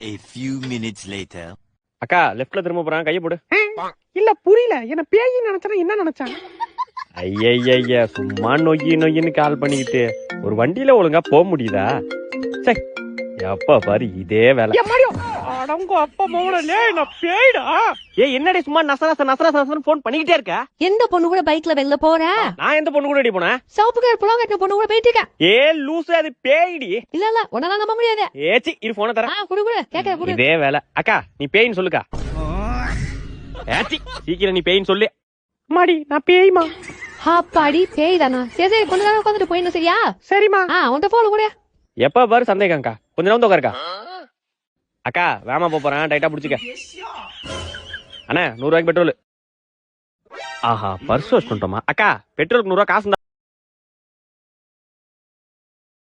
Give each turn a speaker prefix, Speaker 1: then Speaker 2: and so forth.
Speaker 1: A few minutes later.
Speaker 2: அக்கா லெஃப்ட்ல திரும்ப போறான், கையை போடு.
Speaker 3: இல்ல புரியல, என்ன பேயின்னு நினைச்சா என்ன நினைச்சான்?
Speaker 2: ஐய சும்மா நொய்யின்னு கால் பண்ணிக்கிட்டு ஒரு வண்டியில ஒழுங்கா போக முடியுதா? சரி எப்ப பாரு இதே வேலை.
Speaker 3: அடங்க அப்பா மோனலே நான் பேய்டா.
Speaker 2: என்னடே சும்மா நசரசன்னு போன் பண்ணிக்கிட்டே இருக்க?
Speaker 4: எந்த பொண்ணு கூட பைக்ல வெளில போற?
Speaker 2: நான் எந்த பொண்ணு கூட அடி போனேன்?
Speaker 4: சவுப்பு கலர் புலம் கட்டின பொண்ணு கூட போயிட்டு இருக்க.
Speaker 2: லூசு, அது பேய்டி.
Speaker 4: இல்ல உன்னால நம்ப முடியாது.
Speaker 2: ஏச்சி இரு போன தர.
Speaker 4: குடு கேக்க குடு.
Speaker 2: இதே வேலை. அக்கா நீ பேயின்னு சொல்லுக்கா. ஏச்சி சீக்கிரம் நீ பேயின்னு சொல்லு.
Speaker 3: மாடி நான் பேய்மா.
Speaker 4: அப்பாடி பேய் தானா? சரி கொஞ்ச நேரம் உட்காந்துட்டு போயிடணும் சரியா?
Speaker 3: சரிமா.
Speaker 4: உன்ட்ட போன கூட.
Speaker 2: எப்ப பாரு சந்தேகம்க்கா, கொஞ்ச நேரம் உட்காருக்கா. அக்கா வேமா போறேன், டைட்டா புடிச்சுக்க. அண்ணா 100 ரூபாய்க்கு பெட்ரோல். ஆஹா பர்ஸ் வாஷ் பண்ணிட்டோமா? அக்கா பெட்ரோலுக்கு 100 ரூபாய் காசு